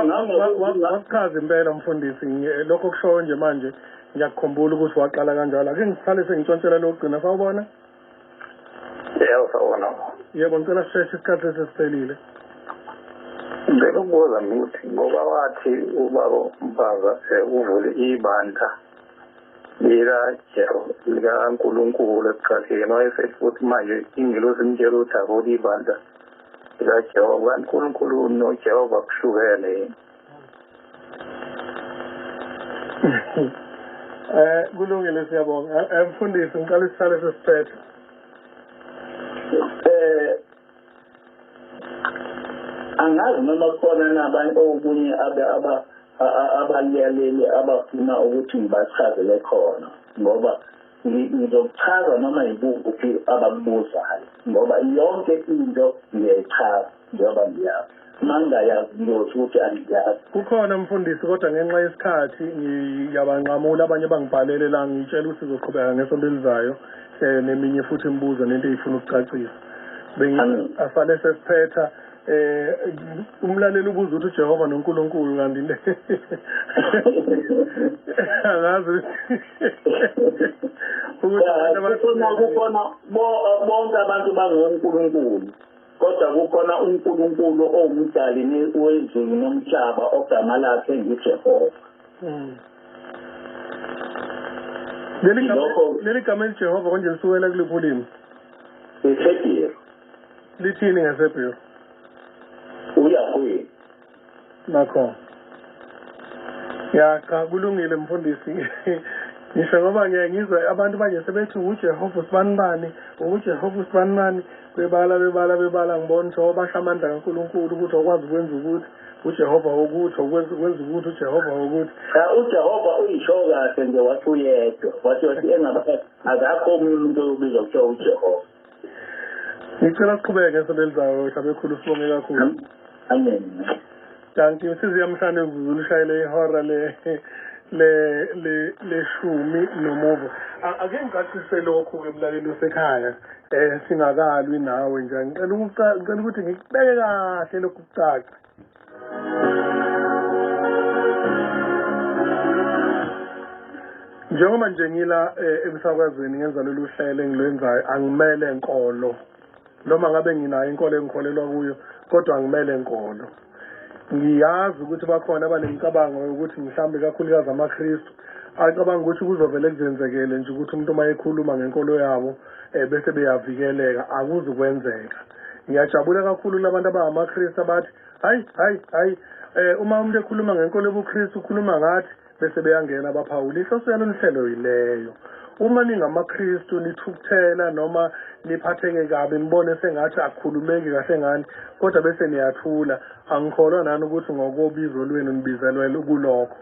wachaza impela mfundisi lokho kushoyo nje manje ngiyakukhumbula ukuthi waqala kanjalo ake ngihlale sengitshontshela lokugcina sawubona sawubona yebo ngicela sisheshe isikhathi esesiphelile ngicela ukubuza ukuthi ngoba wathi ubaba Mpanza uvule ibandla likaNkulunkulu ekuqaleni wayesethi futhi manje ingilosi imtshela ukuthi avule ibandla likaJehova kaNkulunkulu noJehova kuhlukene kulungile siyabonga mfundisi ngicela isihlale sesiphethe angazi noma khona nabanye okunye abalaleli abafuna ukuthi ngibachazele khona ngoba ngizochaza noma yibuphi abakubuzayo ngoba yonke into ngiyayichaza njengoba ngiyazi mangayazi ngiyosho ukuthi angiyazi kukhona mfundisi kodwa ngenxa yesikhathi ngiyabanqamula abanye bangibhalele la ngitshela ukuthi sizoqhubeka ngesonto elizayo neminye futhi imibuzo nento eyifuna ukucacisa asale sesiphetha umlaleli ubuza ukuthi uJehova noNkulunkulu kanti le angazi kukhona bonke abantu bangoNkulunkulu kodwa kukhona uNkulunkulu owumdali wezulu nomhlaba ogama lakhe nguJehova leli gama eliJehova konje lisukela kuliphi ulimi eHebrew lithini ngeHebrew uyakuyi nakho ya cha kulungile mfundisi ngisho ngoba ngiyangizwa abantu manje sebethi uJehova usibani bebala ngibona ukuthi basha amandla kaNkulunkulu ukuthi okwazi ukwenza ukuthi uJehova ukuthi okwenza ukuthi uJehova ukuthi uJehova uyisho kahle nje wathi uyedwa wathi akakho umuntu obizwa kuthiwa uJehova ngicela siqhubeke ngesonto elizayo mhlawumbe ekhulu sibonge kakhulu amen kanti siziyamhlanje ngizulu shayile ihora leshumi nomuvo ake ngicacise lokhu ke mlaleli osekhaya singakalwi nawe nje ngicela ukuthi ngikubeke kahle lokhu kucaca njengoba nje ngila emsakazweni ngenza lolu hlelo engilwenzayo angimele enkolo noma ngabe nginayo inkolo engikholelwa kuyo kodwa angimele enkolo ngiyazi ukuthi bakhona abanemicabango yokuthi mhlambe kakhulukazi amaKristu acabanga ukuthi kuzovele kuzenzekele nje ukuthi umuntu uma ekhuluma ngenkolo yabo bese beyavikeleka akuzukwenzeka ngiyajabula kakhulu labantu abangamaKristu abathi hayi uma umuntu ekhuluma ngenkolo yobuKristu ukhuluma ngathi bese beyangena abaphawuli inhloso yalo hlelo yileyo uma ningamaKristu nithukuthela noma niphatheke kabi nibone sengathi akukhulumeki kahle ngani kodwa bese niyathula angikholwa nani ukuthi ngokobizo lwenu nibizelwe kulokho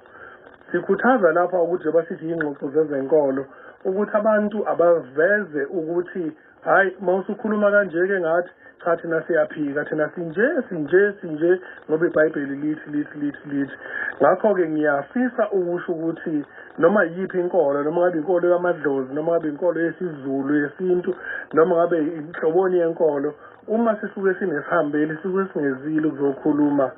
sikhuthaza lapha ukuthi basithi ingxoxo zezenkolo ukuthi abantu abaveze ukuthi hayi mawusukhuluma kanje ke ngathi cha thina siyaphika thina sinje ngoba iBhayibheli lithi ngakho ke ngiyafisa ukusho ukuthi noma yipi inkolo noma ngabe inkolo yamadlozi noma ngabe inkolo yesiZulu yesintu noma ngabe inhloboni yenkolo uma sisuke sinesihambeli sisuke singezile ukuzokhuluma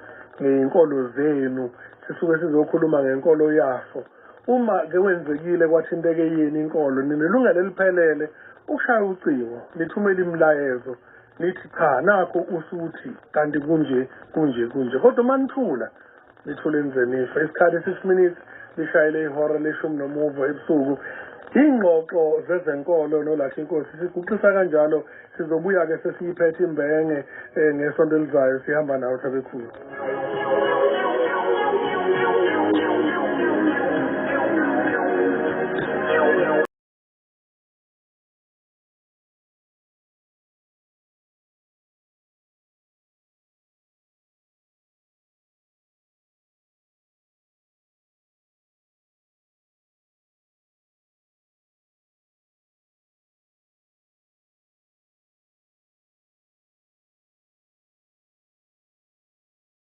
ngezinkolo zenu sisuke sizokhuluma ngenkolo yaso uma ke wenzekile kwathinteke yini inkolo ninelungelo eliphelele ushaya ucingo nithumela imlayezo nithi cha nakho usuthi kanti kunje kodwa manithula nithule enzenisho isikhathi 6 minutes lishayile ihora leshumi nomuvo ebusuku ingxoxo zezenkolo nolathi inkosi siguqisa kanjalo sizobuya ke sesiyiphethe imbenge ngesonto elizayo sihamba nawo tabekhulu